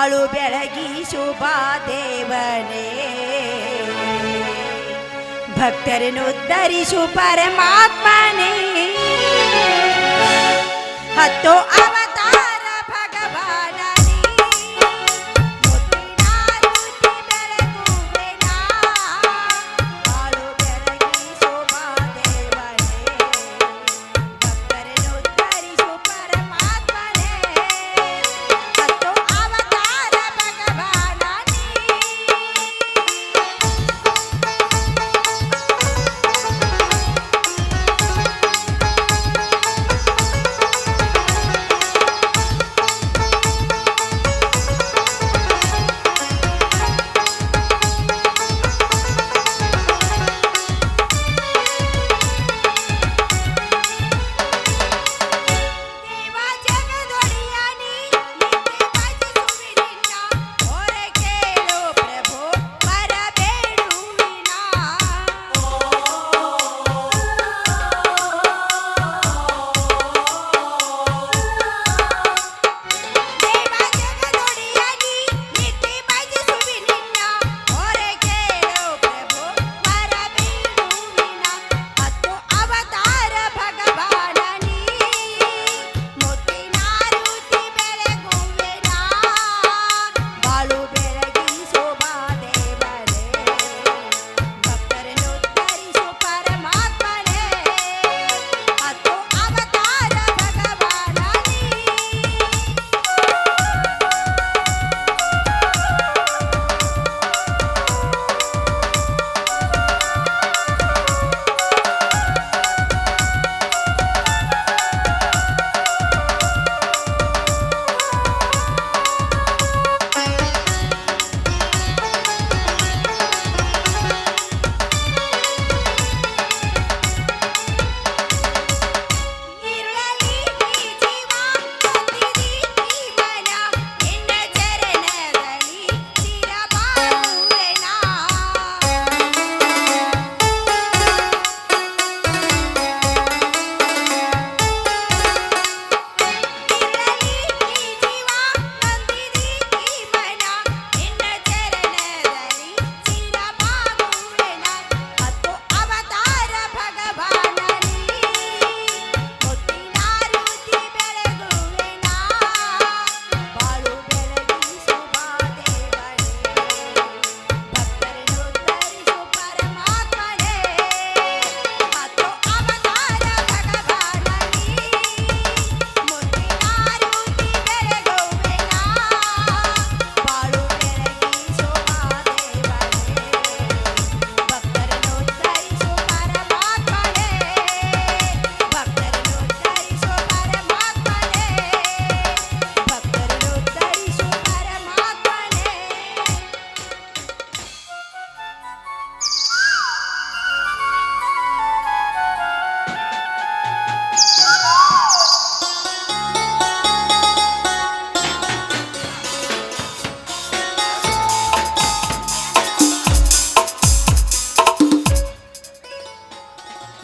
ಬಾಳು ಬೆಳಗಿ ಶುಭ ದೇವನೇ, ಭಕ್ತರನ್ನು ಉದ್ಧರಿಸು ಪರಮಾತ್ಮನೇ. ಹತ್ತು ಅವತಾರ ಭಗವಾನ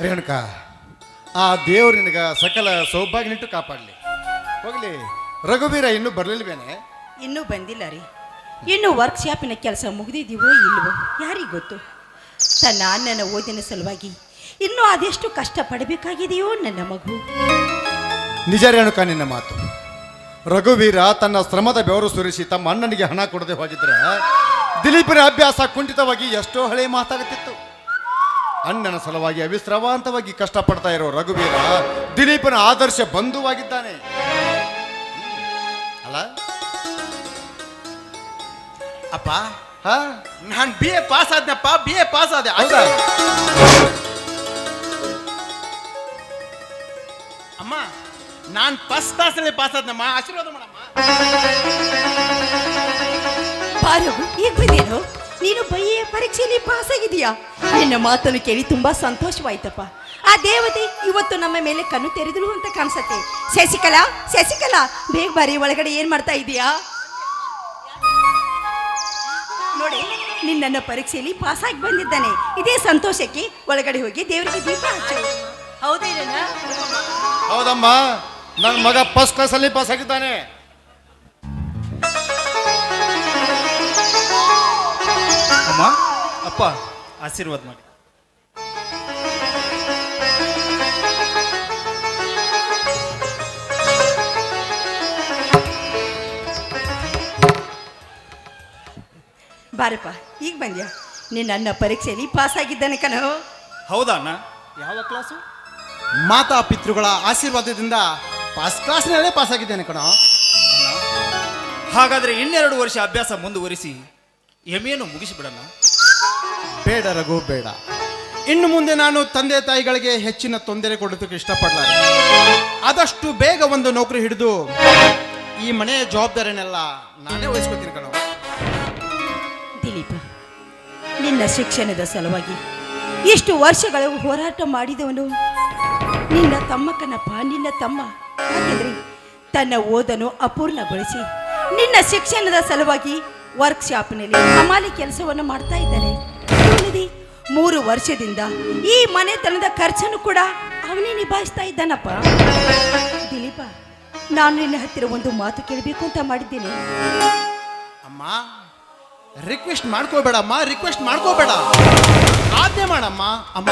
ರೇಣುಕಾ, ಆ ದೇವ್ರು ನಿನಗ ಸಕಲ ಸೌಭಾಗ್ಯನಿಟ್ಟು ಕಾಪಾಡಲಿ. ಹೋಗ್ಲಿ, ರಘುವೀರ ಇನ್ನೂ ಬರಲಿಲ್ವೇನೆ? ಇನ್ನೂ ಬಂದಿಲ್ಲ ರೀ. ಇನ್ನು ವರ್ಕ್ಶಾಪಿನ ಕೆಲಸ ಮುಗಿದಿದ್ದೀವೋ ಇಲ್ವೋ ಯಾರಿಗೆ ಗೊತ್ತು. ತನ್ನ ಅಣ್ಣನ ಓದಿನ ಸಲುವಾಗಿ ಇನ್ನೂ ಅದೆಷ್ಟು ಕಷ್ಟ ಪಡಬೇಕಾಗಿದೆಯೋ ನನ್ನ ಮಗು. ನಿಜ ರೇಣುಕಾ ನಿನ್ನ ಮಾತು. ರಘುವೀರ ತನ್ನ ಶ್ರಮದ ಬೆವರು ಸುರಿಸಿ ತಮ್ಮ ಅಣ್ಣನಿಗೆ ಹಣ ಕೊಡದೆ ಹೋಗಿದ್ರೆ ದಿಲೀಪನ ಅಭ್ಯಾಸ ಕುಂಠಿತವಾಗಿ ಎಷ್ಟೋ ಹಳೆ ಮಾತಾಗುತ್ತಿತ್ತು. ಅಣ್ಣನ ಸಲುವಾಗಿ ಅವಿಶ್ರಾಂತವಾಗಿ ಕಷ್ಟಪಡ್ತಾ ಇರೋ ರಘುವೀರ ದಿಲೀಪನ ಆದರ್ಶ ಬಂಧುವಾಗಿದ್ದಾನೆ ಅಲ್ಲ? ಅಪ್ಪ, ನಾನು BA ಪಾಸ್ ಆದ್ನಪ್ಪ, BA ಪಾಸ್ ಆದೆ. ಅಮ್ಮ, ನಾನು ಫಸ್ಟ್ ಕ್ಲಾಸಲ್ಲಿ ಪಾಸ್ ಆದ್ನಮ್ಮ, ಆಶೀರ್ವಾದ ಮಾಡಮ್ಮ. ಬಾರಗು, ಈಗ ಬಂದೇನು? ನೀನು BA ಪರೀಕ್ಷೆಯಲ್ಲಿ ಪಾಸ್ ಆಗಿದೀಯಾ? ನಿನ್ನ ಮಾತನ್ನು ಕೇಳಿ ತುಂಬಾ ಸಂತೋಷವಾಯ್ತಪ್ಪ. ಆ ದೇವತೆ ಇವತ್ತು ನಮ್ಮ ಮೇಲೆ ಕಣ್ಣು ತೆರೆದಳು ಅಂತ ಕಾಣಿಸತ್ತೆ. ಶಶಿಕಲಾ, ಶಶಿಕಲಾ, ಬೇಗ ಬಾರಿ, ಒಳಗಡೆ ಏನ್ ಮಾಡ್ತಾ ಇದೀಯಾ? ನೋಡಿ, ನಿನ್ನ ಪರೀಕ್ಷೆಯಲ್ಲಿ ಪಾಸ್ ಆಗಿ ಬಂದಿದ್ದಾನೆ. ಇದೇ ಸಂತೋಷಕ್ಕೆ ಒಳಗಡೆ ಹೋಗಿ ದೇವರಿಗೆ ದೀಪ ಹಚ್ಚು. ಹೌದೇನ? ಹೌದಮ್ಮ, ನನ್ನ ಮಗ ಫಸ್ಟ್ ಕ್ಲಾಸ್ ಅಲ್ಲಿ ಪಾಸ್ ಆಗಿದ್ದಾನೆ. ಅಮ್ಮ ಅಪ್ಪ ಆಶೀರ್ವಾದ ಮಾಡಿ. ಬಾರಪ್ಪ ಈಗ ಬಂದ್ಯಾ. ನಿನ್ನ ಅಣ್ಣ ಪರೀಕ್ಷೆಯಲ್ಲಿ ಪಾಸ್ ಆಗಿದ್ದಾನೆ ಕಣೋ. ಹೌದಾ ಅಣ್ಣ? ಯಾವ ಕ್ಲಾಸು? ಮಾತಾ ಪಿತೃಗಳ ಆಶೀರ್ವಾದದಿಂದ ಫಸ್ಟ್ ಕ್ಲಾಸ್ನಲ್ಲೇ ಪಾಸ್ ಆಗಿದ್ದೇನೆ ಕಣ. ಹಾಗಾದ್ರೆ ಇನ್ನೆರಡು ವರ್ಷ ಅಭ್ಯಾಸ ಮುಂದುವರಿಸಿ ಎಮ್ಮೆಯನ್ನು ಮುಗಿಸಿಬಿಡೋಣ. ಬೇಡ ರಘು ಬೇಡ. ಇನ್ನು ಮುಂದೆ ನಾನು ತಂದೆ ತಾಯಿಗಳಿಗೆ ಹೆಚ್ಚಿನ ತೊಂದರೆ ಕೊಡೋದಕ್ಕೆ ಇಷ್ಟಪಡಲಾರೆ. ಆದಷ್ಟು ಬೇಗ ಒಂದು ನೌಕರಿ ಹಿಡಿದು ಈ ಮನೆಯ ಜವಾಬ್ದಾರಿನೆಲ್ಲ ನಾನೇ ವಹಿಸ್ಕೊತೀನಿ ಕಣ. ದಿಲೀಪ, ನಿನ್ನ ಶಿಕ್ಷಣದ ಸಲುವಾಗಿ ಎಷ್ಟು ವರ್ಷಗಳ ಹೋರಾಟ ಮಾಡಿದವನು ನಿನ್ನ ತಮ್ಮ ಕಣಪ್ಪ, ನಿನ್ನ ತಮ್ಮ. ಯಾಕೆಂದ್ರೆ ತನ್ನ ಓದನ್ನು ಅಪೂರ್ಣಗೊಳಿಸಿ ನಿನ್ನ ಶಿಕ್ಷಣದ ಸಲುವಾಗಿ ವರ್ಕ್ಶಾಪ್ನಲ್ಲಿ ಹಮಾಲಿ ಕೆಲಸವನ್ನು ಮಾಡ್ತಾ ಇದ್ದಾನೆ. ಅಲ್ಲದೆ 3 ವರ್ಷದಿಂದ ಈ ಮನೆತನದ ಖರ್ಚನ್ನು ಕೂಡ ಅವನೇ ನಿಭಾಯಿಸ್ತಾ ಇದ್ದಾನಪ್ಪ. ದಿಲೀಪ, ನಾನು ನಿನ್ನ ಹತ್ತಿರ ಒಂದು ಮಾತು ಕೇಳಬೇಕು ಅಂತ ಮಾಡಿದ್ದೇನೆ. ಅಮ್ಮ, ರಿಕ್ವೆಸ್ಟ್ ಮಾಡ್ಕೋಬೇಡಮ್ಮ, ರಿಕ್ವೆಸ್ಟ್ ಮಾಡ್ಕೋಬೇಡ, ಆಜ್ಞೆ ಮಾಡಮ್ಮ. ಅಮ್ಮ,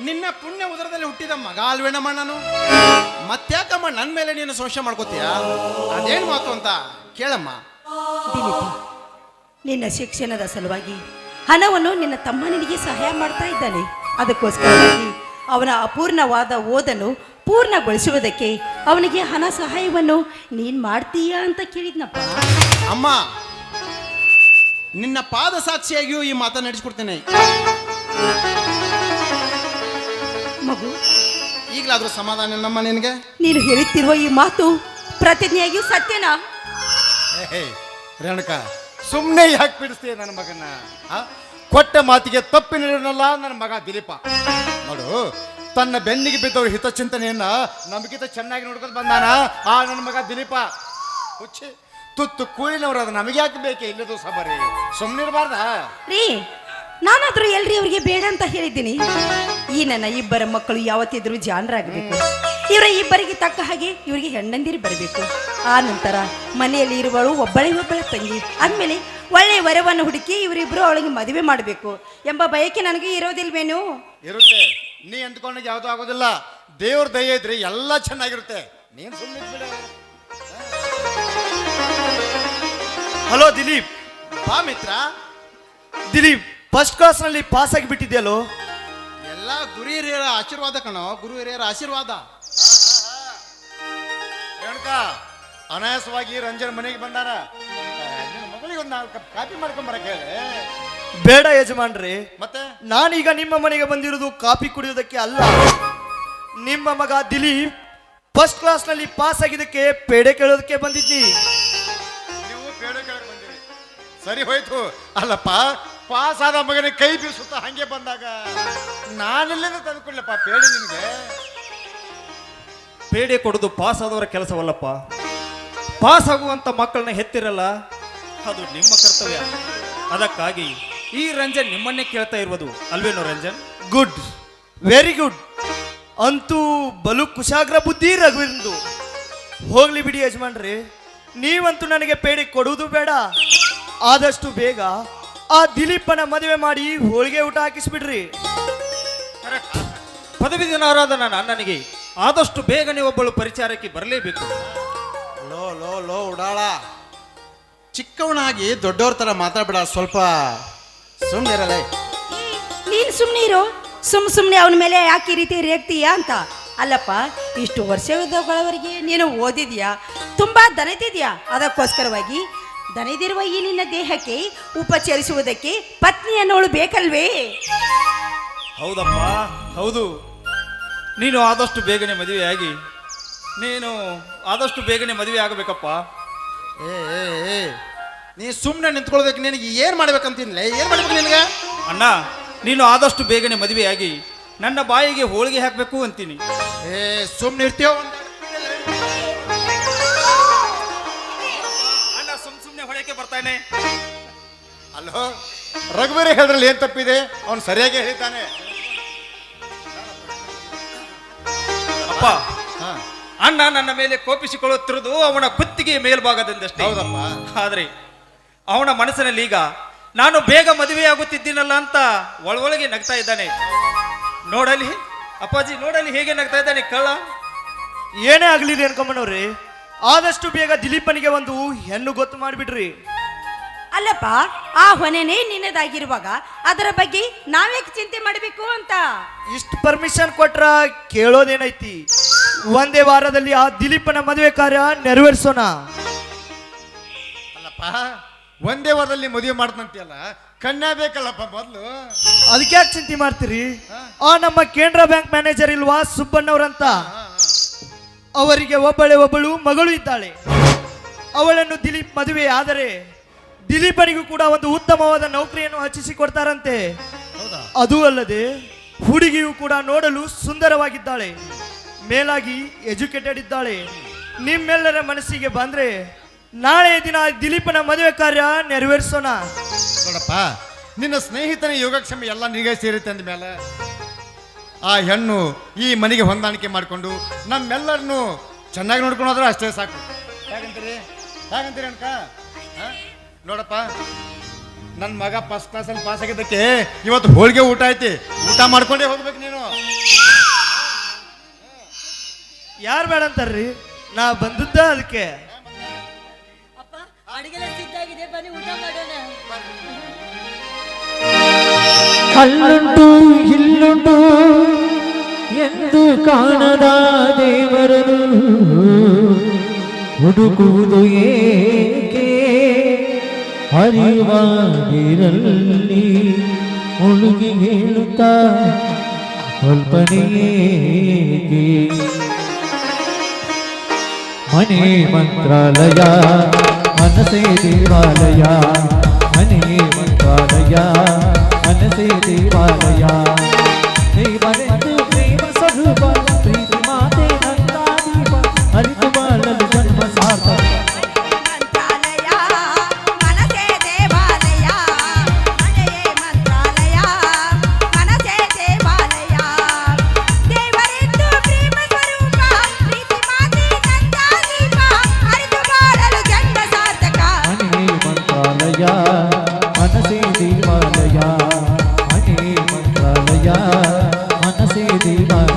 ನಿನ್ನ ಪುಣ್ಯ ಉದರದಲ್ಲಿ ಹುಟ್ಟಿದ ಮಗ ಅಲ್ವೇನಮ್ಮ ನಾನು. ಮತ್ತ್ಯಾಕಮ್ಮ ನನ್ನ ಮೇಲೆ ನೀನು ಸಂಶಯ ಮಾಡ್ಕೋತೀಯ? ಅದೇನು ಮಾತು ಅಂತ ಕೇಳಮ್ಮ. ದಿಲೀಪ, ನಿನ್ನ ಶಿಕ್ಷಣದ ಸಲುವಾಗಿ ಹಣವನ್ನು ನಿನ್ನ ತಮ್ಮ ನಿನಗೆ ಸಹಾಯ ಮಾಡ್ತಾ ಇದ್ದಾನೆ. ಅದಕ್ಕೋಸ್ಕರವಾಗಿ ಅವನ ಅಪೂರ್ಣವಾದ ಓದನ್ನು ಪೂರ್ಣಗೊಳಿಸುವುದಕ್ಕೆ ಅವನಿಗೆ ಹಣ ಸಹಾಯವನ್ನು ನೀನು ಮಾಡ್ತೀಯಾ ಅಂತ ಕೇಳಿದ್ನಪ್ಪ. ಅಮ್ಮ, ನಿನ್ನ ಪಾದ ಸಾಕ್ಷಿಯಾಗಿಯೂ ಈ ಮಾತನ್ನು ನಡೆಸ್ಕೊಡ್ತೇನೆ. ಮಗು, ಈಗಲಾದ್ರೂ ಸಮಾಧಾನ ನಮ್ಮ ನಿನಗೆ? ನೀನು ಹೇಳುತ್ತಿರುವ ಈ ಮಾತು ಪ್ರತಿಜ್ಞೆಯಾಗಿಯೂ ಸತ್ಯನಾ? ರೇಣುಕಾ, ಸುಮ್ಮನೆ ಯಾಕೆ ಬಿಡಿಸ್ತೀಯ ನನ್ನ ಮಗನ? ಕೊಟ್ಟ ಮಾತಿಗೆ ತಪ್ಪಿನಲ್ಲ ನನ್ನ ಮಗ ದಿಲೀಪ. ನೋಡು, ತನ್ನ ಬೆನ್ನಿಗೆ ಬಿದ್ದವ್ರ ಹಿತಚಿಂತನೆಯನ್ನ ನಮಗಿಂತ ಚೆನ್ನಾಗಿ ನೋಡ್ಕೊಂಡು ಬಂದಾನ ಆ ನನ್ನ ಮಗ ದಿಲೀಪ. ಹುಚ್ಚಿ ತುತ್ತು ಕೂಲಿನವ್ರು ಅದು ನಮಗೆ ಯಾಕೆ ಬೇಕೆ? ಇಲ್ಲದು ಸಬರಿ, ಸುಮ್ಮನಿರಬಾರ್ದ ರೀ. ನಾನಾದ್ರೂ ಎಲ್ರಿ ಅವ್ರಿಗೆ ಬೇಡ ಅಂತ ಹೇಳಿದ್ದೀನಿ. ಈ ನನ್ನ ಇಬ್ಬರ ಮಕ್ಕಳು ಯಾವತ್ತಿದ್ರೂ ಜಾಣರಾಗಬೇಕು. ಇವರ ಇಬ್ಬರಿಗೆ ತಕ್ಕ ಹಾಗೆ ಇವರಿಗೆ ಹೆಣ್ಣಂದಿರು ಬರಬೇಕು. ಆ ನಂತರ ಮನೆಯಲ್ಲಿ ಇರುವಳು ಒಬ್ಬಳ ತಂಗಿ. ಆದ್ಮೇಲೆ ಒಳ್ಳೆಯ ವರವನ್ನು ಹುಡುಕಿ ಇವರಿಬ್ರು ಅವಳಿಗೆ ಮದುವೆ ಮಾಡಬೇಕು ಎಂಬ ಬಯಕೆ ನನಗೆ ಇರೋದಿಲ್ವೇನು? ಇರುತ್ತೆ. ನೀ ಅಂದ್ಕೊಂಡಾಗ ಯಾವುದೂ ಆಗೋದಿಲ್ಲ. ದೇವ್ರ ದಯ ಇದ್ರೆ ಎಲ್ಲ ಚೆನ್ನಾಗಿರುತ್ತೆ. ನೀನು ಸುಮ್ಮನೆ. ಹಲೋ ದಿಲೀಪ್. ಬಾ ಮಿತ್ರ. ದಿಲೀಪ್, ಫಸ್ಟ್ ಕ್ಲಾಸ್ನಲ್ಲಿ ಪಾಸ್ ಆಗಿಬಿಟ್ಟಿದ್ಯಲ್ಲೋ? ಎಲ್ಲ ಗುರು ಹಿರಿಯರ ಆಶೀರ್ವಾದ ಕಣೋ, ಗುರು ಹಿರಿಯರ ಆಶೀರ್ವಾದ. ರೇಣುಕಾ, ಅನಾಯಾಸವಾಗಿ ರಂಜನ್ ಮನೆಗೆ ಬಂದಾರ. ನಿನ್ನ ಮಗಳಿಗೆ ಒಂದು 4 ಕಪ್ ಕಾಫಿ ಮಾಡ್ಕೊಂಬರಕ್ಕೆ ಹೇಳಿ. ಬೇಡ ಯಜಮಾನ್ರಿ, ಮತ್ತೆ ನಾನೀಗ ನಿಮ್ಮ ಮನೆಗೆ ಬಂದಿರೋದು ಕಾಫಿ ಕುಡಿಯೋದಕ್ಕೆ ಅಲ್ಲ. ನಿಮ್ಮ ಮಗ ದಿಲೀಪ್ ಫಸ್ಟ್ ಕ್ಲಾಸ್ನಲ್ಲಿ ಪಾಸ್ ಆಗಿದ್ದಕ್ಕೆ ಪೇಡೆ ಕೇಳೋದಕ್ಕೆ ಬಂದಿದ್ದಿ. ನೀವು ಪೇಡೆ ಕೇಳಕ್ ಬಂದಿರಿ, ಸರಿ ಹೋಯ್ತು. ಅಲ್ಲಪ್ಪ, ಪಾಸ್ ಆದ ಮಗನ ಕೈ ಬೀಸುತ್ತ ಹಂಗೆ ಬಂದಾಗ ನಾನೆಲ್ಲಿಂದ ತಂದ್ಕೊಡ್ಲಪ್ಪ ಪೇಡೆ ನಿನಗೆ? ಪೇಡೆ ಕೊಡೋದು ಪಾಸ್ ಆದವರ ಕೆಲಸವಲ್ಲಪ್ಪ. ಪಾಸ್ ಆಗುವಂತ ಮಕ್ಕಳನ್ನ ಹೆತ್ತಿರಲ್ಲ, ಅದು ನಿಮ್ಮ ಕರ್ತವ್ಯ. ಅದಕ್ಕಾಗಿ ಈ ರಂಜನ್ ನಿಮ್ಮನ್ನೇ ಕೇಳ್ತಾ ಇರುವುದು ಅಲ್ವೇನೋ ರಂಜನ್? Good, very good. ಅಂತೂ ಬಲು ಕುಶಾಗ್ರ ಬುದ್ಧಿ ರಘುವಿಂದು. ಹೋಗ್ಲಿ ಬಿಡಿ ಯಜಮಾನ್ರಿ, ನೀವಂತೂ ನನಗೆ ಪೇಡೆ ಕೊಡುವುದು ಬೇಡ. ಆದಷ್ಟು ಬೇಗ ಆ ದಿಲೀಪನ ಮದುವೆ ಮಾಡಿ ಹೋಳಿಗೆ ಊಟ ಹಾಕಿಸ್ಬಿಡ್ರಿ. ಪದವೀಧರನಾದ ನನ್ನ ಅಣ್ಣನಿಗೆ ಆದಷ್ಟು ಬೇಗನೆ ಒಬ್ಬಳು ಪರಿಚಾರಕ್ಕೆ ಬರಲೇಬೇಕು. ಲೋ ಲೋ ಲೋ ಉಡಾಳ, ಚಿಕ್ಕವನಾಗಿ ದೊಡ್ಡವ್ರ ತರ ಮಾತಾಡ್ಬೇಡ. ಸ್ವಲ್ಪ ಸುಮ್ಮನೆ ಇರಲ್ಲ. ನೀನು ಸುಮ್ಮನೆ ಇರೋ. ಸುಮ್ಮನೆ ಅವನ ಮೇಲೆ ಯಾಕೆ ಈ ರೀತಿ ರೇಗ್ತೀಯಾ ಅಂತ. ಅಲ್ಲಪ್ಪ, ಇಷ್ಟು ವರ್ಷಗಳವರೆಗೆ ನೀನು ಓದಿದ್ಯಾ, ತುಂಬಾ ದಣಿತಿದ್ಯಾ. ಅದಕ್ಕೋಸ್ಕರವಾಗಿ ದಣಿದಿರುವ ಈ ನಿನ್ನ ದೇಹಕ್ಕೆ ಉಪಚರಿಸುವುದಕ್ಕೆ ಪತ್ನಿ ಅನ್ನೋಳು ಬೇಕಲ್ವೇ? ಹೌದಪ್ಪ, ಹೌದು. ನೀನು ಆದಷ್ಟು ಬೇಗನೆ ಮದುವೆಯಾಗಿ ಮದುವೆ ಆಗಬೇಕಪ್ಪ. ಏ ನೀ ಸುಮ್ಮನೆ ನಿಂತ್ಕೊಳ್ಬೇಕು. ನಿನಗೆ ಏನು ಮಾಡ್ಬೇಕಂತಿಲ್ಲ? ಏನು ಮಾಡ್ಬೇಕು ನಿನಗೆ? ಅಣ್ಣ, ನೀನು ಆದಷ್ಟು ಬೇಗನೆ ಮದುವೆಯಾಗಿ ನನ್ನ ಬಾಯಿಗೆ ಹೋಳಿಗೆ ಹಾಕಬೇಕು ಅಂತೀನಿ. ಸುಮ್ಮನೆ ಇರ್ತೀಯೋ? ಅಣ್ಣ ಸುಮ್ಮನೆ ಹೊಳಕ್ಕೆ ಬರ್ತಾನೆ. ಅಲ್ಲೋ, ರಘುವೀರ ಹೇಳಿದ್ರಲ್ಲಿ ಏನು ತಪ್ಪಿದೆ? ಅವನು ಸರಿಯಾಗಿ ಹೇಳಿದ್ದಾನೆ. ಅಪ್ಪ, ಅಣ್ಣ ನನ್ನ ಮೇಲೆ ಕೋಪಿಸಿಕೊಳ್ಳುತ್ತಿರುವುದು ಅವನ ಕುತ್ತಿಗೆ ಮೇಲ್ಭಾಗದಿಂದಷ್ಟೇ. ಹೌದಪ್ಪ. ಆದ್ರೆ ಅವನ ಮನಸ್ಸಿನಲ್ಲಿ ಈಗ ನಾನು ಬೇಗ ಮದುವೆ ಆಗುತ್ತಿದ್ದೀನಲ್ಲ ಅಂತ ಒಳಗೆ ನಗ್ತಾ ಇದ್ದಾನೆ. ನೋಡಲಿ ಅಪ್ಪಾಜಿ, ನೋಡಲಿ ಹೇಗೆ ನಗ್ತಾ ಇದ್ದಾನೆ ಕಳ್ಳ. ಏನೇ ಆಗ್ಲಿರಿ ಅನ್ಕೊಂಬನವ್ರಿ, ಆದಷ್ಟು ಬೇಗ ದಿಲೀಪನಿಗೆ ಒಂದು ಹೆಣ್ಣು ಗೊತ್ತು ಮಾಡಿಬಿಡ್ರಿ. ಅಲ್ಲಪ್ಪ, ಆ ಹೊನೆನೇ ನಿನ್ನದಾಗಿರುವಾಗ ಅದರ ಬಗ್ಗೆ ನಾವೇಕೆ ಚಿಂತೆ ಮಾಡಬೇಕು ಅಂತ. ಇಷ್ಟು ಪರ್ಮಿಷನ್ ಕೊಟ್ರ ಕೇಳೋದೇನೈತಿ? ಒಂದೇ ವಾರದಲ್ಲಿ ಆ ದಿಲೀಪನ ಮದುವೆ ಕಾರ್ಯ ನೆರವೇರಿಸೋಣ. ಅಲ್ಲಪ್ಪ, ಒಂದೇ ವಾರದಲ್ಲಿ ಮದುವೆ ಮಾಡ್ತಂತೀಯಲ್ಲ, ಕನ್ಯಾ ಬೇಕಲ್ಲಪ್ಪ ಮೊದಲು. ಅದಕ್ಕೆ ಯಾಕೆ ಚಿಂತೆ ಮಾಡ್ತೀರಿ? ಆ ನಮ್ಮ ಕೇಂದ್ರ ಬ್ಯಾಂಕ್ ಮ್ಯಾನೇಜರ್ ಇಲ್ವಾ ಸುಬ್ಬಣ್ಣವ್ರಂತ, ಅವರಿಗೆ ಒಬ್ಬಳು ಮಗಳು ಇದ್ದಾಳೆ. ಅವಳನ್ನು ದಿಲೀಪ್ ಮದುವೆ ಆದರೆ ದಿಲೀಪನಿಗೂ ಕೂಡ ಒಂದು ಉತ್ತಮವಾದ ನೌಕರಿಯನ್ನು ಹಚ್ಚಿಸಿ ಕೊಡ್ತಾರಂತೆ. ಅದೂ ಅಲ್ಲದೆ ಹುಡುಗಿಯು ಕೂಡ ನೋಡಲು ಸುಂದರವಾಗಿದ್ದಾಳೆ, ಮೇಲಾಗಿ ಎಜುಕೇಟೆಡ್ ಇದ್ದಾಳೆ. ನಿಮ್ಮೆಲ್ಲರ ಮನಸ್ಸಿಗೆ ಬಂದ್ರೆ ನಾಳೆ ದಿನ ದಿಲೀಪನ ಮದುವೆ ಕಾರ್ಯ ನೆರವೇರಿಸೋಣ. ನೋಡಪ್ಪ, ನಿನ್ನ ಸ್ನೇಹಿತನ ಯೋಗಕ್ಷೇಮ ಎಲ್ಲ ನಿನಗೆ ಸೇರುತ್ತೆ ಅಂದ ಮೇಲೆ ಆ ಹೆಣ್ಣು ಈ ಮನೆಗೆ ಹೊಂದಾಣಿಕೆ ಮಾಡಿಕೊಂಡು ನಮ್ಮೆಲ್ಲರನ್ನು ಚೆನ್ನಾಗಿ ನೋಡ್ಕೊಂಡು ಹೋದ್ರೆ ಅಷ್ಟೇ ಸಾಕು. ಹೇಗಂತೀರಿ ಅನ್ಕ? ನೋಡಪ್ಪ, ನನ್ನ ಮಗ ಫಸ್ಟ್ ಕ್ಲಾಸಲ್ಲಿ ಪಾಸ್ ಆಗಿದ್ದಕ್ಕೆ ಇವತ್ತು ಹೋಳಿಗೆ ಊಟ ಐತಿ, ಊಟ ಮಾಡ್ಕೊಂಡೇ ಹೋಗ್ಬೇಕು ನೀನು. ಯಾರು ಬೇಡ ಅಂತಾರ್ರಿ? ನಾ ಬಂದದ್ದ ಅದಕ್ಕೆ. ಅಪ್ಪ ಅಡಿಗೆಲ್ಲ ಸಿದ್ಧಾಗಿದೆ, ಬನ್ನಿ ಊಟ ಮಾಡೋಣ. ಅಲ್ಲುಂಟು ಇಲ್ಲುಂಟು ಎಂದು ಕಾಣದ ದೇವರನು ಹುಡುಕುವುದು ಏಕೆ? ಅರಿವಾಗಿರಲಿ ಮುಳುಗಿ ಹೇಳುತ್ತಾ ಕಲ್ಪನೆಯೇಕೆ? ಮನೆ ಮಂತ್ರಾಲಯ ಮನಸೇ ದೇವಾಲಯ, ಮನೆ ಮಂತ್ರಾಲಯ ಮನಸೇ ದೇವಾಲಯ. ದೇವರೆಂದು ಪ್ರೇಮ ಸ್ವರೂಪ ಪ್ರೀತಿ ಮಾತೆ ನನ್ನ ದೀಪ, ಅರಿತು ಬಾಳಲು ಜನ್ಮ ಸಾರ್ಥಕ. ಮಂತ್ರಾಲಯ ಮನಸೇ ದೇವಾಲಯ, ಮನೆಯೇ ಮಂತ್ರಾಲಯ ಮನಸೇ ದೇವಾಲಯ. ದೇವರೆಂದು ಪ್ರೇಮ ಸ್ವರೂಪ ಪ್ರೀತಿ ಮಾತೆ ನಂದ ದೀಪ, ಅರಿತು ಬಾಳಲು ಜನ್ಮ ಸಾರ್ಥಕ. ಮನೆ ಮಂತ್ರಾಲಯ ಮನಸೇ ದೇವಾಲಯ, ಮನೆ ಮಂತ್ರಾಲಯ ಮನಸೇ ದೇವಾಲಯ.